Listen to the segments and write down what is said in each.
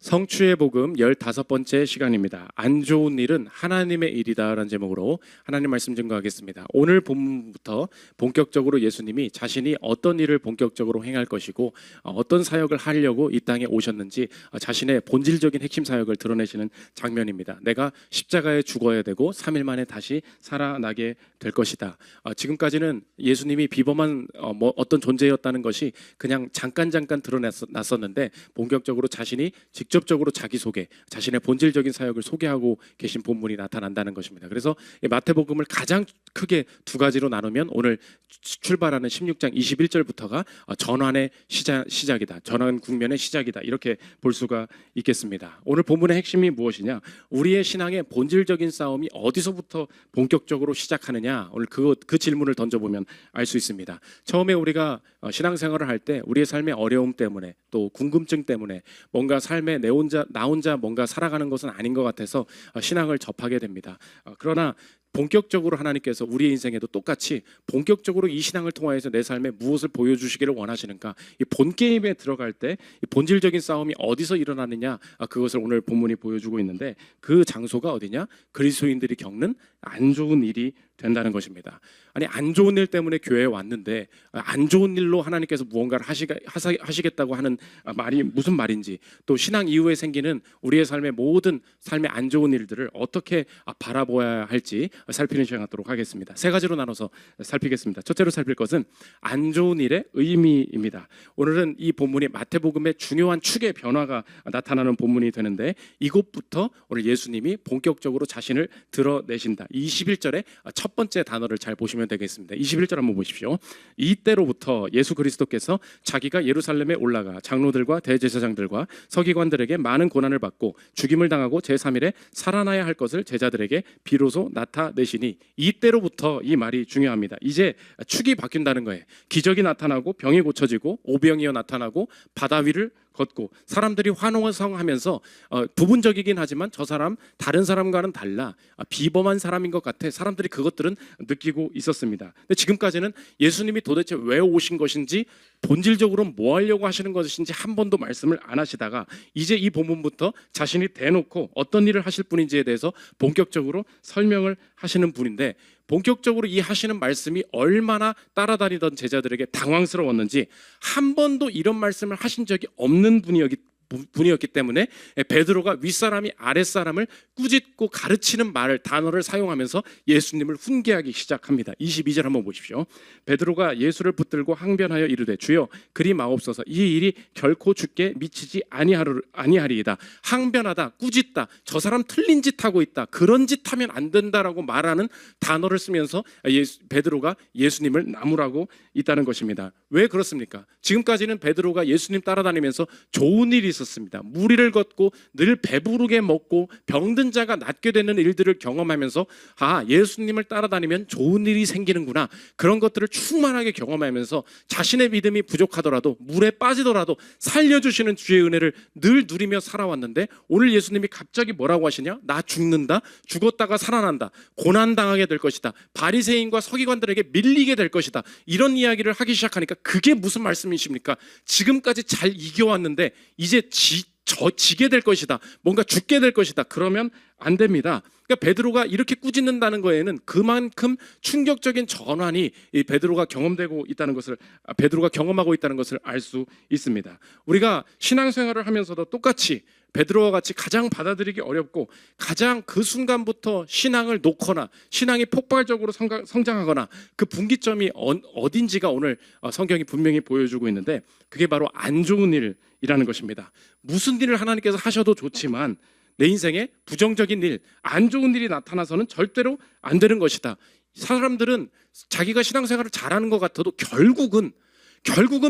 성취의 복음 15번째 시간입니다. 안 좋은 일은 하나님의 일이다라는 제목으로 하나님 말씀 증거하겠습니다. 오늘 본문부터 본격적으로 예수님이 자신이 어떤 일을 본격적으로 행할 것이고 어떤 사역을 하려고 이 땅에 오셨는지 자신의 본질적인 핵심 사역을 드러내시는 장면입니다. 내가 십자가에 죽어야 되고 3일 만에 다시 살아나게 될 것이다. 지금까지는 예수님이 비범한 어떤 존재였다는 것이 그냥 잠깐 드러났었는데 본격적으로 자신이 직접적으로 자기소개, 자신의 본질적인 사역을 소개하고 계신 본문이 나타난다는 것입니다. 그래서 마태복음을 가장 크게 두 가지로 나누면 오늘 출발하는 16장 21절부터가 전환의 시작이다. 전환 국면의 시작이다. 이렇게 볼 수가 있겠습니다. 오늘 본문의 핵심이 무엇이냐? 우리의 신앙의 본질적인 싸움이 어디서부터 본격적으로 시작하느냐? 오늘 그 질문을 던져보면 알 수 있습니다. 처음에 우리가 신앙생활을 할 때 우리의 삶의 어려움 때문에 또 궁금증 때문에 뭔가 삶에 나 혼자 뭔가 살아가는 것은 아닌 것 같아서 신앙을 접하게 됩니다. 그러나 본격적으로 하나님께서 우리의 인생에도 똑같이 본격적으로 이 신앙을 통하여서 내 삶에 무엇을 보여주시기를 원하시는가, 이 본게임에 들어갈 때 이 본질적인 싸움이 어디서 일어나느냐, 그것을 오늘 본문이 보여주고 있는데 그 장소가 어디냐? 그리스도인들이 겪는 안 좋은 일이 된다는 것입니다. 아니, 안 좋은 일 때문에 교회에 왔는데 안 좋은 일로 하나님께서 무언가를 하시겠다고 하는 말이 무슨 말인지, 또 신앙 이후에 생기는 우리의 삶의 모든 삶의 안 좋은 일들을 어떻게 바라보아야 할지 살피는 시간 갖도록 하겠습니다. 세 가지로 나눠서 살피겠습니다. 첫째로 살필 것은 안 좋은 일의 의미입니다. 오늘은 이 본문이 마태복음의 중요한 축의 변화가 나타나는 본문이 되는데, 이곳부터 오늘 예수님이 본격적으로 자신을 드러내신다. 21절에 첫 번째 단어를 잘 보시면 되겠습니다. 21절 한번 보십시오. 이때로부터 예수 그리스도께서 자기가 예루살렘에 올라가 장로들과 대제사장들과 서기관들에게 많은 고난을 받고 죽임을 당하고 제3일에 살아나야 할 것을 제자들에게 비로소 나타내시니, 이때로부터 이 말이 중요합니다. 이제 축이 바뀐다는 거예요. 기적이 나타나고 병이 고쳐지고 오병이어 나타나고 바다 위를 걷고 사람들이 환호성하면서 부분적이긴 하지만 저 사람 다른 사람과는 달라 비범한 사람인 것 같아, 사람들이 그것들은 느끼고 있었습니다. 근데 지금까지는 예수님이 도대체 왜 오신 것인지, 본질적으로 뭐 하려고 하시는 것인지 한 번도 말씀을 안 하시다가 이제 이 본문부터 자신이 대놓고 어떤 일을 하실 분인지에 대해서 본격적으로 설명을 하시는 분인데, 본격적으로 이 하시는 말씀이 얼마나 따라다니던 제자들에게 당황스러웠는지, 한 번도 이런 말씀을 하신 적이 없는 분이었기 때문에 베드로가 윗사람이 아랫사람을 꾸짖고 가르치는 단어를 사용하면서 예수님을 훈계하기 시작합니다. 22절 한번 보십시오. 베드로가 예수를 붙들고 항변하여 이르되 주여 그리 마옵소서, 이 일이 결코 주께 미치지 아니하리이다. 항변하다, 꾸짖다, 저 사람 틀린 짓 하고 있다, 그런 짓 하면 안 된다라고 말하는 단어를 쓰면서 베드로가 예수님을 나무라고 있다는 것입니다. 왜 그렇습니까? 지금까지는 베드로가 예수님 따라다니면서 좋은 일이 있었습니다. 무리를 걷고 늘 배부르게 먹고 병든 자가 낫게 되는 일들을 경험하면서 예수님을 따라다니면 좋은 일이 생기는구나, 그런 것들을 충만하게 경험하면서 자신의 믿음이 부족하더라도 물에 빠지더라도 살려주시는 주의 은혜를 늘 누리며 살아왔는데, 오늘 예수님이 갑자기 뭐라고 하시냐? 나 죽는다, 죽었다가 살아난다, 고난당하게 될 것이다, 바리새인과 서기관들에게 밀리게 될 것이다, 이런 이야기를 하기 시작하니까 그게 무슨 말씀이십니까? 지금까지 잘 이겨왔는데 이제 지게 될 것이다, 뭔가 죽게 될 것이다, 그러면 안 됩니다. 그러니까 베드로가 이렇게 꾸짖는다는 거에는 그만큼 충격적인 전환이 베드로가 경험하고 있다는 것을 알 수 있습니다. 우리가 신앙생활을 하면서도 똑같이 베드로와 같이 가장 받아들이기 어렵고 가장 그 순간부터 신앙을 놓거나 신앙이 폭발적으로 성장하거나 그 분기점이 어딘지가 오늘 성경이 분명히 보여주고 있는데, 그게 바로 안 좋은 일이라는 것입니다. 무슨 일을 하나님께서 하셔도 좋지만 내 인생에 부정적인 일, 안 좋은 일이 나타나서는 절대로 안 되는 것이다. 사람들은 자기가 신앙생활을 잘하는 것 같아도 결국은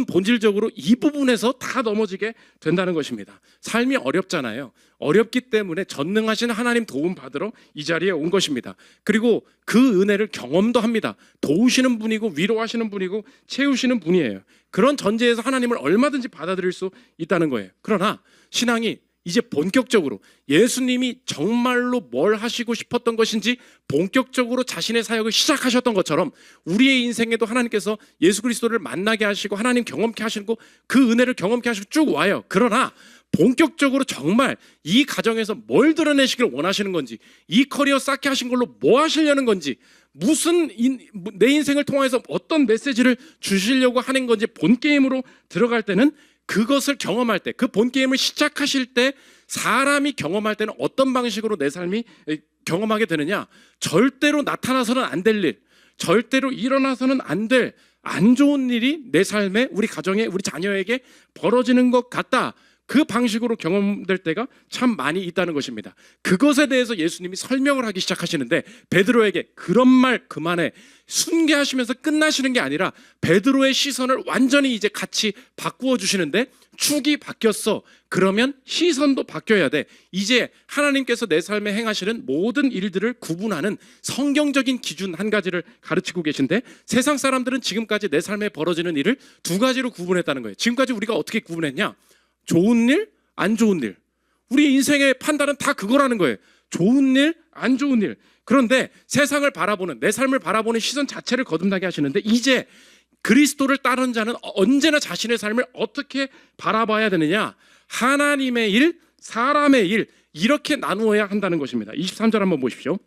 본질적으로 이 부분에서 다 넘어지게 된다는 것입니다. 삶이 어렵잖아요. 어렵기 때문에 전능하신 하나님 도움 받으러 이 자리에 온 것입니다. 그리고 그 은혜를 경험도 합니다. 도우시는 분이고 위로하시는 분이고 채우시는 분이에요. 그런 전제에서 하나님을 얼마든지 받아들일 수 있다는 거예요. 그러나 신앙이 이제 본격적으로 예수님이 정말로 뭘 하시고 싶었던 것인지 본격적으로 자신의 사역을 시작하셨던 것처럼 우리의 인생에도 하나님께서 예수 그리스도를 만나게 하시고 하나님 경험케 하시고 그 은혜를 경험케 하시고 쭉 와요. 그러나 본격적으로 정말 이 가정에서 뭘 드러내시길 원하시는 건지, 이 커리어 쌓게 하신 걸로 뭐 하시려는 건지, 내 인생을 통해서 어떤 메시지를 주시려고 하는 건지 본게임으로 들어갈 때는, 그것을 경험할 때, 그 본게임을 시작하실 때 사람이 경험할 때는 어떤 방식으로 내 삶이 경험하게 되느냐, 절대로 나타나서는 안 될 일, 절대로 일어나서는 안 될 안 좋은 일이 내 삶에, 우리 가정에, 우리 자녀에게 벌어지는 것 같다, 그 방식으로 경험될 때가 참 많이 있다는 것입니다. 그것에 대해서 예수님이 설명을 하기 시작하시는데, 베드로에게 그런 말 그만해, 순개하시면서 끝나시는 게 아니라 베드로의 시선을 완전히 이제 같이 바꾸어 주시는데, 축이 바뀌었어, 그러면 시선도 바뀌어야 돼. 이제 하나님께서 내 삶에 행하시는 모든 일들을 구분하는 성경적인 기준 한 가지를 가르치고 계신데, 세상 사람들은 지금까지 내 삶에 벌어지는 일을 두 가지로 구분했다는 거예요. 지금까지 우리가 어떻게 구분했냐? 좋은 일, 안 좋은 일. 우리 인생의 판단은 다 그거라는 거예요. 좋은 일, 안 좋은 일. 그런데 세상을 바라보는, 내 삶을 바라보는 시선 자체를 거듭나게 하시는데, 이제 그리스도를 따르는 자는 언제나 자신의 삶을 어떻게 바라봐야 되느냐? 하나님의 일, 사람의 일, 이렇게 나누어야 한다는 것입니다. 23절 한번 보십시오.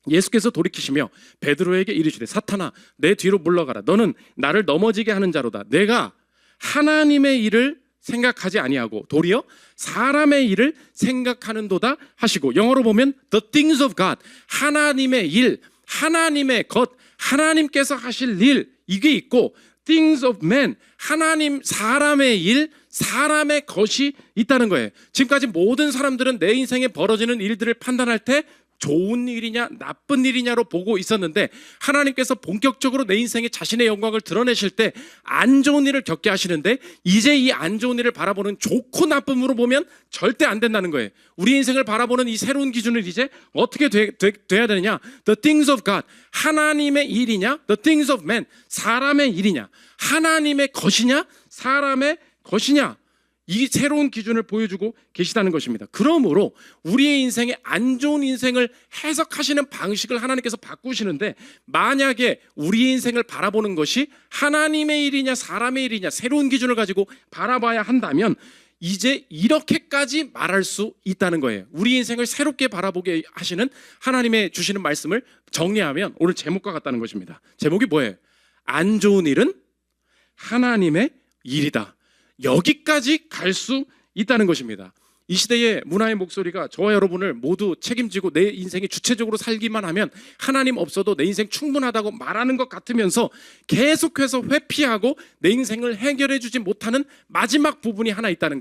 예수께서 돌이키시며 베드로에게 이르시되, 사탄아, 내 뒤로 물러가라. 너는 나를 넘어지게 하는 자로다. 내가 하나님의 일을 생각하지 아니하고 도리어 사람의 일을 생각하는도다 하시고, 영어로 보면 the things of God, 하나님의 일, 하나님의 것, 하나님께서 하실 일, 이게 있고, things of man, 하나님, 사람의 일, 사람의 것이 있다는 거예요. 지금까지 모든 사람들은 내 인생에 벌어지는 일들을 판단할 때 좋은 일이냐 나쁜 일이냐로 보고 있었는데, 하나님께서 본격적으로 내 인생에 자신의 영광을 드러내실 때 안 좋은 일을 겪게 하시는데, 이제 이 안 좋은 일을 바라보는, 좋고 나쁨으로 보면 절대 안 된다는 거예요. 우리 인생을 바라보는 이 새로운 기준을 이제 어떻게 돼야 되느냐? The things of God, 하나님의 일이냐? The things of man, 사람의 일이냐? 하나님의 것이냐? 사람의 것이냐? 이 새로운 기준을 보여주고 계시다는 것입니다. 그러므로 우리의 인생에 안 좋은 인생을 해석하시는 방식을 하나님께서 바꾸시는데, 만약에 우리의 인생을 바라보는 것이 하나님의 일이냐 사람의 일이냐 새로운 기준을 가지고 바라봐야 한다면, 이제 이렇게까지 말할 수 있다는 거예요. 우리 인생을 새롭게 바라보게 하시는 하나님의 주시는 말씀을 정리하면 오늘 제목과 같다는 것입니다. 제목이 뭐예요? 안 좋은 일은 하나님의 일이다. 여기까지 갈 수 있다는 것입니다. 이 시대의 문화의 목소리가 저와 여러분을 모두 책임지고 내 인생에 주체적으로 살기만 하면 하나님 없어도 내 인생 충분하다고 말하는 것 같으면서, 계속해서 회피하고 내 인생을 해결해 주지 못하는 마지막 부분이 하나 있다는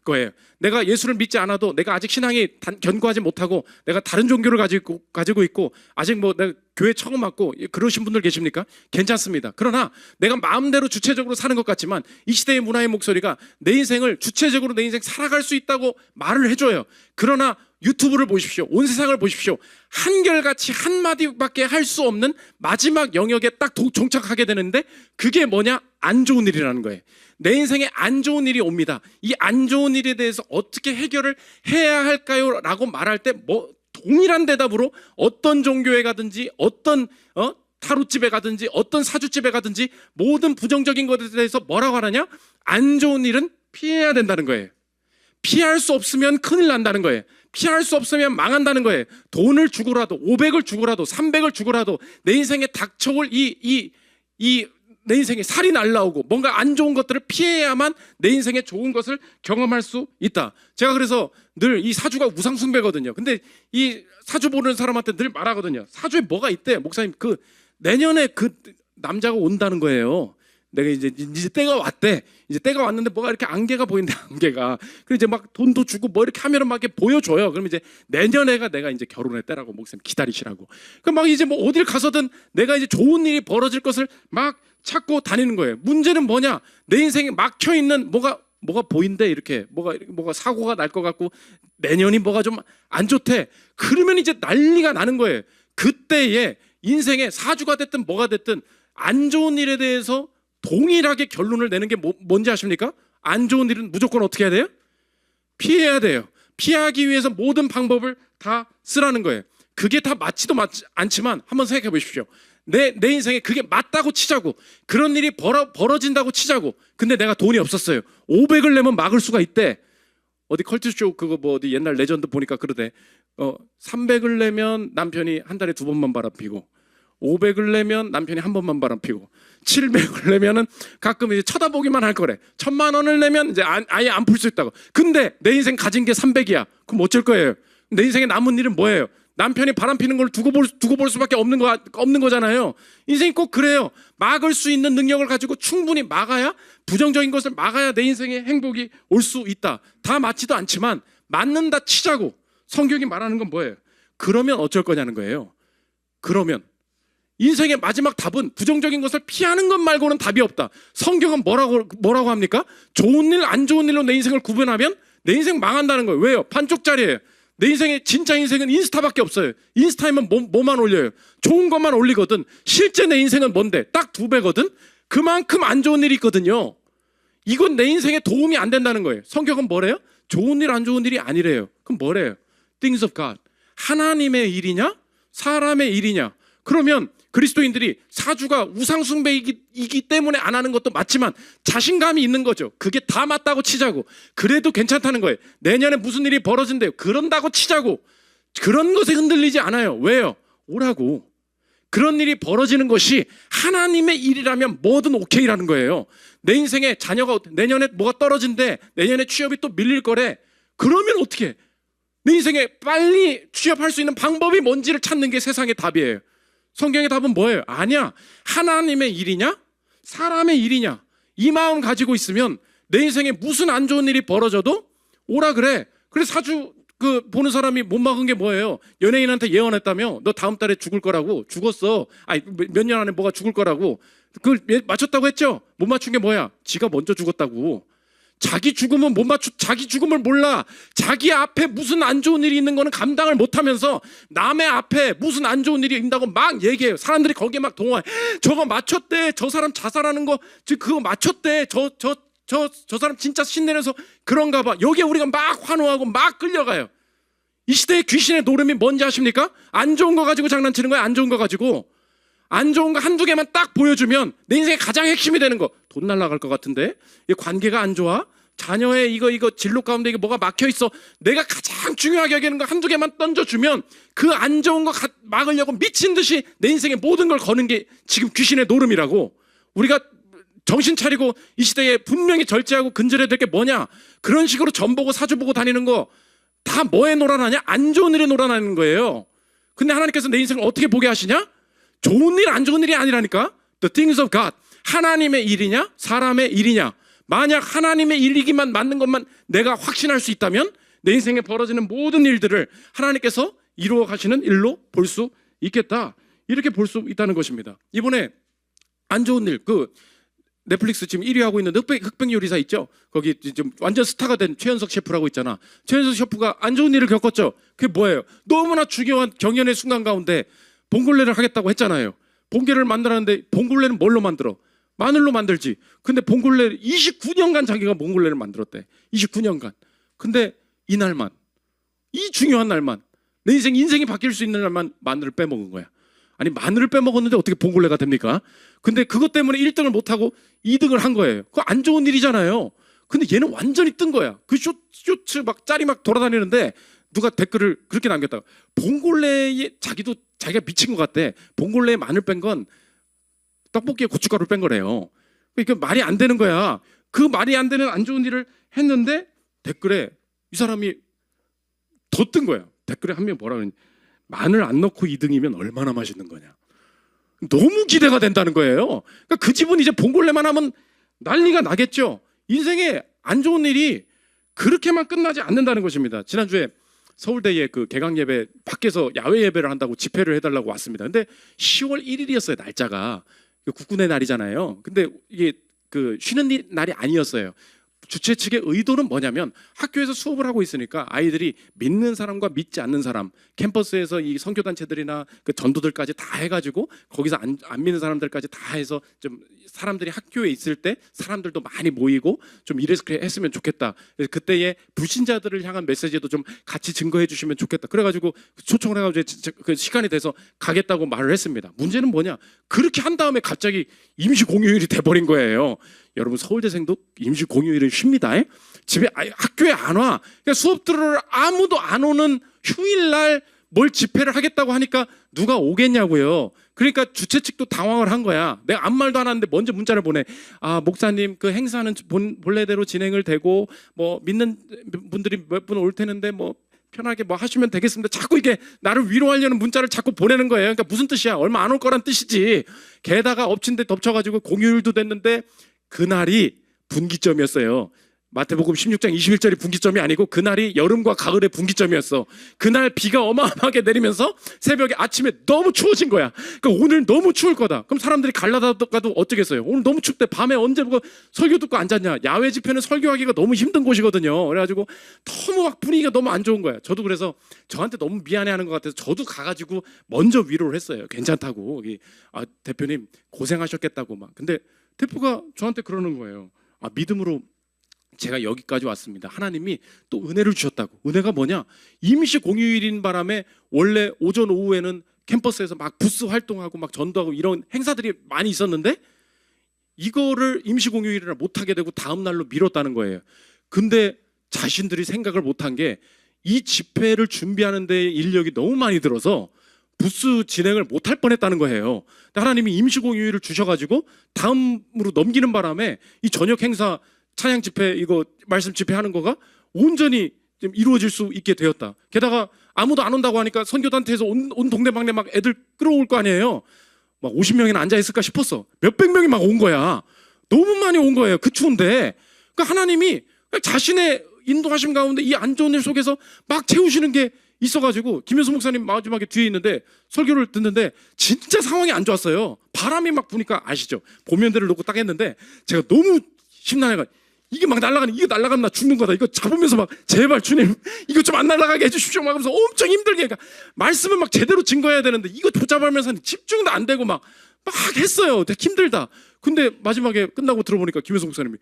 거예요. 내가 예수를 믿지 않아도, 내가 아직 신앙이 견고하지 못하고, 내가 다른 종교를 가지고 있고, 아직 내가 교회 처음 왔고, 그러신 분들 계십니까? 괜찮습니다. 그러나 내가 마음대로 주체적으로 사는 것 같지만, 이 시대의 문화의 목소리가 내 인생을 주체적으로 내 인생 살아갈 수 있다고 말을 해줘요. 그러나 유튜브를 보십시오. 온 세상을 보십시오. 한결같이 한마디밖에 할 수 없는 마지막 영역에 딱 종착하게 되는데, 그게 뭐냐? 안 좋은 일이라는 거예요. 내 인생에 안 좋은 일이 옵니다. 이 안 좋은 일에 대해서 어떻게 해결을 해야 할까요? 라고 말할 때 동일한 대답으로 어떤 종교에 가든지, 어떤 타로집에 가든지, 어떤 사주집에 가든지, 모든 부정적인 것에 대해서 뭐라고 하느냐? 안 좋은 일은 피해야 된다는 거예요. 피할 수 없으면 큰일 난다는 거예요. 피할 수 없으면 망한다는 거예요. 돈을 주고라도, 500을 주고라도, 300을 주고라도 내 인생에 닥쳐올 내 인생에 살이 날라오고 뭔가 안 좋은 것들을 피해야만 내 인생에 좋은 것을 경험할 수 있다. 제가 그래서 늘 이 사주가 우상숭배거든요. 근데 이 사주 보는 사람한테 늘 말하거든요. 사주에 뭐가 있대? 목사님, 내년에 그 남자가 온다는 거예요. 내가 이제 때가 왔대. 이제 때가 왔는데 뭐가 이렇게 안개가 보인대, 안개가. 그리고 이제 막 돈도 주고 이렇게 하면은 막 이렇게 보여줘요. 그럼 이제 내년에가 내가 이제 결혼의 때라고, 목사님 기다리시라고. 그럼 막 이제 어딜 가서든 내가 이제 좋은 일이 벌어질 것을 막 찾고 다니는 거예요. 문제는 뭐냐? 내 인생에 막혀 있는 뭐가 보인대, 이렇게 뭐가 사고가 날 것 같고, 내년이 뭐가 좀 안 좋대. 그러면 이제 난리가 나는 거예요. 그때에 인생에 사주가 됐든 뭐가 됐든 안 좋은 일에 대해서 동일하게 결론을 내는 게 뭔지 아십니까? 안 좋은 일은 무조건 어떻게 해야 돼요? 피해야 돼요. 피하기 위해서 모든 방법을 다 쓰라는 거예요. 그게 다 맞지도 않지만 한번 생각해 보십시오. 내 인생에 그게 맞다고 치자고, 그런 일이 벌어진다고 치자고. 근데 내가 돈이 없었어요. 500을 내면 막을 수가 있대. 어디 컬투쇼 그거 뭐 어디 옛날 레전드 보니까 그러대. 300을 내면 남편이 한 달에 2번만 바람피고, 500을 내면 남편이 한 번만 바람피고, 700을 내면은 가끔 이제 쳐다보기만 할 거래. 1000만 원을 내면 이제 아예 안 풀 수 있다고. 근데 내 인생 가진 게 300이야. 그럼 어쩔 거예요? 내 인생에 남은 일은 뭐예요? 남편이 바람피는 걸 두고 볼 수밖에 없는 거잖아요. 인생이 꼭 그래요. 막을 수 있는 능력을 가지고 충분히 막아야, 부정적인 것을 막아야 내 인생에 행복이 올 수 있다. 다 맞지도 않지만 맞는다 치자고. 성경이 말하는 건 뭐예요? 그러면 어쩔 거냐는 거예요. 그러면 인생의 마지막 답은 부정적인 것을 피하는 것 말고는 답이 없다. 성경은 뭐라고 합니까? 좋은 일, 안 좋은 일로 내 인생을 구분하면 내 인생 망한다는 거예요. 왜요? 반쪽짜리예요. 내 인생의 진짜 인생은 인스타밖에 없어요. 인스타에만 뭐만 올려요? 좋은 것만 올리거든. 실제 내 인생은 뭔데? 딱 2배거든. 그만큼 안 좋은 일이 있거든요. 이건 내 인생에 도움이 안 된다는 거예요. 성경은 뭐래요? 좋은 일, 안 좋은 일이 아니래요. 그럼 뭐래요? Things of God. 하나님의 일이냐? 사람의 일이냐? 그러면 그리스도인들이 사주가 우상숭배이기 때문에 안 하는 것도 맞지만 자신감이 있는 거죠. 그게 다 맞다고 치자고. 그래도 괜찮다는 거예요. 내년에 무슨 일이 벌어진대요. 그런다고 치자고. 그런 것에 흔들리지 않아요. 왜요? 오라고. 그런 일이 벌어지는 것이 하나님의 일이라면 뭐든 오케이라는 거예요. 내 인생에 자녀가 내년에 뭐가 떨어진대. 내년에 취업이 또 밀릴 거래. 그러면 어떻게 해? 내 인생에 빨리 취업할 수 있는 방법이 뭔지를 찾는 게 세상의 답이에요. 성경의 답은 뭐예요? 아니야. 하나님의 일이냐? 사람의 일이냐? 이 마음 가지고 있으면 내 인생에 무슨 안 좋은 일이 벌어져도 오라 그래. 그래서 사주 보는 사람이 못 막은 게 뭐예요? 연예인한테 예언했다며? 너 다음 달에 죽을 거라고. 죽었어. 아니 몇 년 안에 뭐가 죽을 거라고. 그걸 맞췄다고 했죠? 못 맞춘 게 뭐야? 지가 먼저 죽었다고. 자기 죽음은 자기 죽음을 몰라. 자기 앞에 무슨 안 좋은 일이 있는 거는 감당을 못하면서 남의 앞에 무슨 안 좋은 일이 있다고 막 얘기해요. 사람들이 거기에 막 동화해. 저거 맞췄대. 저 사람 자살하는 거 그거 맞췄대. 저 사람 진짜 신내려서 그런가 봐. 여기에 우리가 막 환호하고 막 끌려가요. 이 시대의 귀신의 노름이 뭔지 아십니까? 안 좋은 거 가지고 장난치는 거야. 안 좋은 거 가지고. 안 좋은 거 한두 개만 딱 보여주면 내 인생의 가장 핵심이 되는 거. 돈 날라갈 것 같은데? 이 관계가 안 좋아? 자녀의 이거 진로 가운데 이게 뭐가 막혀 있어. 내가 가장 중요하게 여기는 거 한두 개만 던져주면 그 안 좋은 거 막으려고 미친 듯이 내 인생의 모든 걸 거는 게 지금 귀신의 노름이라고. 우리가 정신 차리고 이 시대에 분명히 절제하고 근절해야 될 게 뭐냐? 그런 식으로 점 보고 사주 보고 다니는 거 다 뭐에 놀아나냐? 안 좋은 일에 놀아나는 거예요. 근데 하나님께서 내 인생을 어떻게 보게 하시냐? 좋은 일, 안 좋은 일이 아니라니까. The things of God. 하나님의 일이냐? 사람의 일이냐? 만약 하나님의 일이기만 맞는 것만 내가 확신할 수 있다면 내 인생에 벌어지는 모든 일들을 하나님께서 이루어 가시는 일로 볼 수 있겠다. 이렇게 볼 수 있다는 것입니다. 이번에 안 좋은 일, 넷플릭스 지금 1위 하고 있는 흑백 요리사 있죠? 거기 좀 완전 스타가 된 최현석 셰프라고 있잖아. 최현석 셰프가 안 좋은 일을 겪었죠? 그게 뭐예요? 너무나 중요한 경연의 순간 가운데 봉골레를 하겠다고 했잖아요. 봉골레를 만들었는데 봉골레는 뭘로 만들어? 마늘로 만들지. 근데 봉골레 29년간 자기가 봉골레를 만들었대. 29년간. 근데 이날만, 이 중요한 날만, 내 인생이 바뀔 수 있는 날만 마늘을 빼먹은 거야. 아니 마늘을 빼먹었는데 어떻게 봉골레가 됩니까? 근데 그것 때문에 1등을 못하고 2등을 한 거예요. 그거 안 좋은 일이잖아요. 근데 얘는 완전히 뜬 거야. 그 쇼츠 막 짤이 막 돌아다니는데 누가 댓글을 그렇게 남겼다고. 봉골레에 자기가 미친 것 같대. 봉골레에 마늘 뺀 건 떡볶이에 고춧가루 뺀 거래요. 그러니까 말이 안 되는 거야. 그 말이 안 되는 안 좋은 일을 했는데 댓글에 이 사람이 더 뜬 거야. 댓글에 한 명 뭐라 그러니, 마늘 안 넣고 2등이면 얼마나 맛있는 거냐. 너무 기대가 된다는 거예요. 그러니까 그 집은 이제 봉골레만 하면 난리가 나겠죠. 인생에 안 좋은 일이 그렇게만 끝나지 않는다는 것입니다. 지난주에 서울대에 그 개강 예배 밖에서 야외 예배를 한다고 집회를 해달라고 왔습니다. 근데 10월 1일이었어요. 날짜가 국군의 날이잖아요. 근데 이게 쉬는 날이 아니었어요. 주최 측의 의도는 뭐냐면 학교에서 수업을 하고 있으니까 아이들이 믿는 사람과 믿지 않는 사람, 캠퍼스에서 이 선교단체들이나 그 전도들까지 다 해가지고 거기서 안 믿는 사람들까지 다 해서 좀 사람들이 학교에 있을 때 사람들도 많이 모이고 좀 이래서 그래 했으면 좋겠다. 그래서 그때의 불신자들을 향한 메시지도 좀 같이 증거해 주시면 좋겠다. 그래가지고 초청을 해가지고 그 시간이 돼서 가겠다고 말을 했습니다. 문제는 뭐냐? 그렇게 한 다음에 갑자기 임시 공휴일이 돼버린 거예요. 여러분 서울대생도 임시 공휴일은 쉽니다. 집에 학교에 안 와. 그러니까 수업 들으러 아무도 안 오는 휴일날 뭘 집회를 하겠다고 하니까 누가 오겠냐고요. 그러니까 주최 측도 당황을 한 거야. 내가 아무 말도 안 하는데 먼저 문자를 보내. 아, 목사님 그 행사는 본래대로 진행을 되고 뭐 믿는 분들이 몇 분 올 테는데 뭐 편하게 뭐 하시면 되겠습니다. 자꾸 이게 나를 위로하려는 문자를 자꾸 보내는 거예요. 그러니까 무슨 뜻이야? 얼마 안 올 거란 뜻이지. 게다가 엎친 데 덮쳐가지고 공휴일도 됐는데 그날이 분기점이었어요. 마태복음 16장 21절이 분기점이 아니고 그날이 여름과 가을의 분기점이었어. 그날 비가 어마어마하게 내리면서 새벽에 아침에 너무 추워진 거야. 그러니까 오늘 너무 추울 거다. 그럼 사람들이 갈라다가도 어쩌겠어요. 오늘 너무 춥대. 밤에 언제 설교 듣고 앉았냐. 야외 집회는 설교하기가 너무 힘든 곳이거든요. 그래가지고 너무 막 분위기가 너무 안 좋은 거야. 저도 그래서 저한테 너무 미안해하는 것 같아서 저도 가가지고 먼저 위로를 했어요. 괜찮다고. 대표님 고생하셨겠다고 막. 근데 대표가 저한테 그러는 거예요. 믿음으로 제가 여기까지 왔습니다. 하나님이 또 은혜를 주셨다고. 은혜가 뭐냐? 임시 공휴일인 바람에 원래 오전 오후에는 캠퍼스에서 막 부스 활동하고 막 전도하고 이런 행사들이 많이 있었는데 이거를 임시 공휴일이라 못하게 되고 다음 날로 미뤘다는 거예요. 근데 자신들이 생각을 못한 게 이 집회를 준비하는 데 인력이 너무 많이 들어서 부스 진행을 못할 뻔했다는 거예요. 하나님이 임시 공휴일을 주셔가지고 다음으로 넘기는 바람에 이 저녁 행사 찬양 집회 이거 말씀 집회 하는 거가 온전히 좀 이루어질 수 있게 되었다. 게다가 아무도 안 온다고 하니까 선교단체에서 온 동네방네 막 애들 끌어올 거 아니에요. 막 50명이나 앉아 있을까 싶었어. 몇백 명이 막 온 거야. 너무 많이 온 거예요. 그 추운데. 그러니까 하나님이 자신의 인도하심 가운데 이 안 좋은 일 속에서 막 채우시는 게 있어가지고 김현수 목사님 마지막에 뒤에 있는데 설교를 듣는데 진짜 상황이 안 좋았어요. 바람이 막 부니까 아시죠? 보면대를 놓고 딱 했는데 제가 너무 심란해가 이게 막 날아가는 이게 날아가면 나 죽는 거다. 이거 잡으면서 막 제발 주님 이거 좀 안 날아가게 해주십시오. 막 하면서 엄청 힘들게 그러니까 말씀을 막 제대로 증거해야 되는데 이거 붙잡으면서 집중도 안 되고 막 했어요. 되게 힘들다. 근데 마지막에 끝나고 들어보니까 김현수 목사님이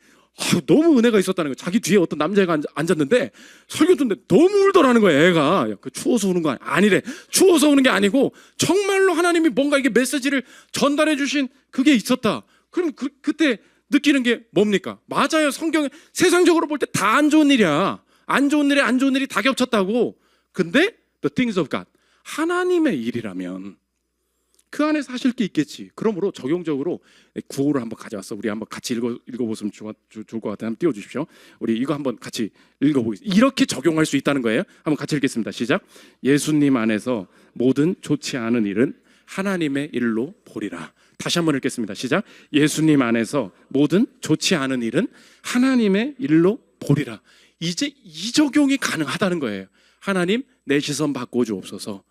너무 은혜가 있었다는 거예요. 자기 뒤에 어떤 남자애가 앉았는데 설교 듣는데 너무 울더라는 거예요. 애가 그 추워서 우는 거 아니래. 추워서 우는 게 아니고 정말로 하나님이 뭔가 이게 메시지를 전달해 주신 그게 있었다. 그럼 그때 느끼는 게 뭡니까? 맞아요. 성경에 세상적으로 볼 때 다 안 좋은 일이야. 안 좋은 일에 안 좋은 일이 다 겹쳤다고. 근데 the things of God 하나님의 일이라면 그 안에서 하실 게 있겠지. 그러므로 적용적으로 구호를 한번 가져왔어. 우리 한번 같이 읽어보시면 좋을 것 같아요. 한번 띄워주십시오. 우리 이거 한번 같이 읽어보겠습니다. 이렇게 적용할 수 있다는 거예요. 한번 같이 읽겠습니다. 시작. 예수님 안에서 모든 좋지 않은 일은 하나님의 일로 보리라. 다시 한번 읽겠습니다. 시작. 예수님 안에서 모든 좋지 않은 일은 하나님의 일로 보리라. 이제 이 적용이 가능하다는 거예요. 하나님 내 시선 바꿔주옵소서.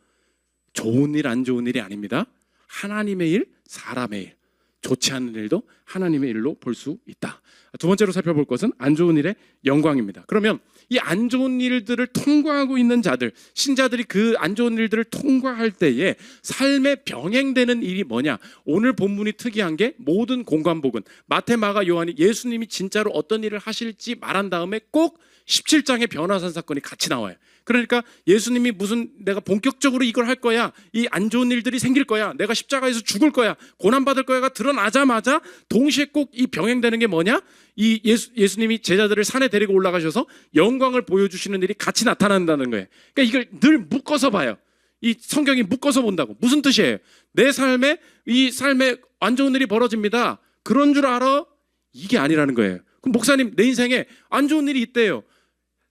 좋은 일 안 좋은 일이 아닙니다. 하나님의 일, 사람의 일, 좋지 않은 일도 하나님의 일로 볼 수 있다. 두 번째로 살펴볼 것은 안 좋은 일의 영광입니다. 그러면 이 안 좋은 일들을 통과하고 있는 자들, 신자들이 그 안 좋은 일들을 통과할 때에 삶에 병행되는 일이 뭐냐? 오늘 본문이 특이한 게 모든 공관복은 마태, 마가, 요한이 예수님이 진짜로 어떤 일을 하실지 말한 다음에 꼭 17장의 변화산 사건이 같이 나와요. 그러니까 예수님이 무슨 내가 본격적으로 이걸 할 거야, 이 안 좋은 일들이 생길 거야, 내가 십자가에서 죽을 거야, 고난받을 거야가 드러나자마자 동시에 꼭 이 병행되는 게 뭐냐? 이 예수님이 제자들을 산에 데리고 올라가셔서 영광을 보여주시는 일이 같이 나타난다는 거예요. 그러니까 이걸 늘 묶어서 봐요. 이 성경이 묶어서 본다고. 무슨 뜻이에요? 내 삶에 이 삶에 안 좋은 일이 벌어집니다. 그런 줄 알아? 이게 아니라는 거예요. 그럼 목사님 내 인생에 안 좋은 일이 있대요.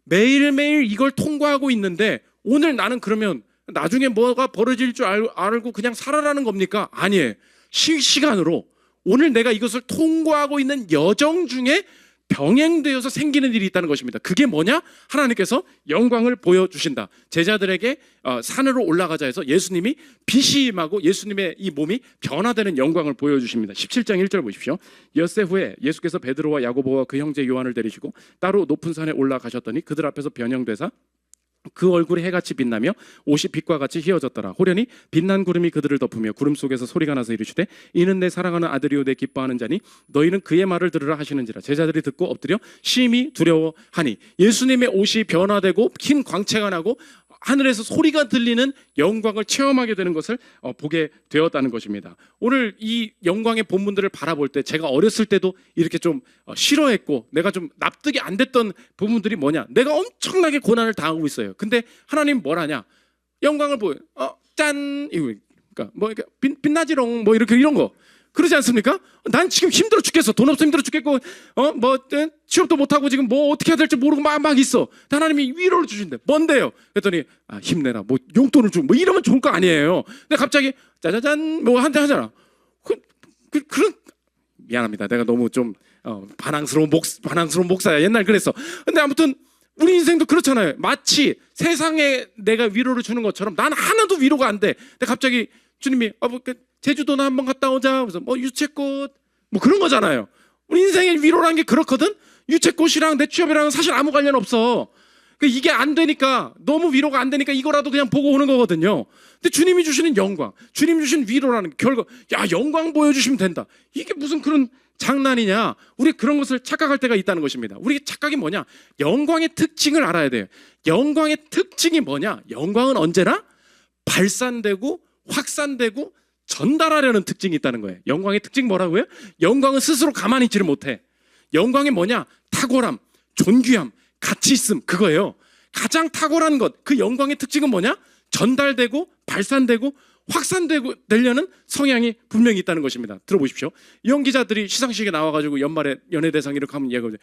매일매일 이걸 통과하고 있는데 오늘 나는 그러면 나중에 뭐가 벌어질 줄 알고 그냥 살아라는 겁니까? 아니에요. 실시간으로 오늘 내가 이것을 통과하고 있는 여정 중에 병행되어서 생기는 일이 있다는 것입니다. 그게 뭐냐? 하나님께서 영광을 보여주신다. 제자들에게 산으로 올라가자 해서 예수님이 빛이 임하고 예수님의 이 몸이 변화되는 영광을 보여주십니다. 17장 1절 보십시오. 엿새 후에 예수께서 베드로와 야고보와 그 형제 요한을 데리시고 따로 높은 산에 올라가셨더니 그들 앞에서 변형되사 그 얼굴이 해같이 빛나며 옷이 빛과 같이 휘어졌더라. 호련히 빛난 구름이 그들을 덮으며 구름 속에서 소리가 나서 이르시되 이는 내 사랑하는 아들이요 내 기뻐하는 자니 너희는 그의 말을 들으라 하시는지라. 제자들이 듣고 엎드려 심히 두려워하니. 예수님의 옷이 변화되고 흰 광채가 나고 하늘에서 소리가 들리는 영광을 체험하게 되는 것을 보게 되었다는 것입니다. 오늘 이 영광의 본문들을 바라볼 때 제가 어렸을 때도 이렇게 좀 싫어했고 내가 좀 납득이 안 됐던 부분들이 뭐냐, 내가 엄청나게 고난을 당하고 있어요. 근데 하나님 뭘 하냐, 영광을 보여, 짠, 이거 그러니까 뭐 빛나지롱 뭐 이렇게 이런 거 그러지 않습니까? 난 지금 힘들어 죽겠어. 돈 없어 힘들어 죽겠고 뭐 취업도 못하고 지금 뭐 어떻게 해야 될지 모르고 막 있어. 하나님이 위로를 주신대. 뭔데요? 그랬더니 힘내라. 뭐 용돈을 주고 뭐 이러면 좋을 거 아니에요. 근데 갑자기 짜자잔 뭐 한 대 하잖아. 그런 미안합니다. 내가 너무 좀 반항스러운 목사야. 옛날 그랬어. 근데 아무튼 우리 인생도 그렇잖아요. 마치 세상에 내가 위로를 주는 것처럼 난 하나도 위로가 안 돼. 근데 갑자기 주님이 제주도나 한번 갔다 오자. 그래서 뭐 유채꽃 뭐 그런 거잖아요. 우리 인생의 위로라는 게 그렇거든. 유채꽃이랑 내 취업이랑은 사실 아무 관련 없어. 이게 안 되니까, 너무 위로가 안 되니까 이거라도 그냥 보고 오는 거거든요. 근데 주님이 주시는 영광, 주님 주신 위로라는 결과, 영광 보여주시면 된다. 이게 무슨 그런 장난이냐. 우리 그런 것을 착각할 때가 있다는 것입니다. 우리 착각이 뭐냐, 영광의 특징을 알아야 돼요. 영광의 특징이 뭐냐, 영광은 언제나 발산되고 확산되고 전달하려는 특징이 있다는 거예요. 영광의 특징 뭐라고요? 영광은 스스로 가만히 있지를 못해. 영광이 뭐냐, 탁월함, 존귀함, 가치 있음, 그거예요. 가장 탁월한 것, 그 영광의 특징은 뭐냐, 전달되고 발산되고 확산되고 되려는 성향이 분명히 있다는 것입니다. 들어보십시오. 연기자들이 시상식에 나와가지고 연말에 연예대상 이렇게 하면 얘기하죠.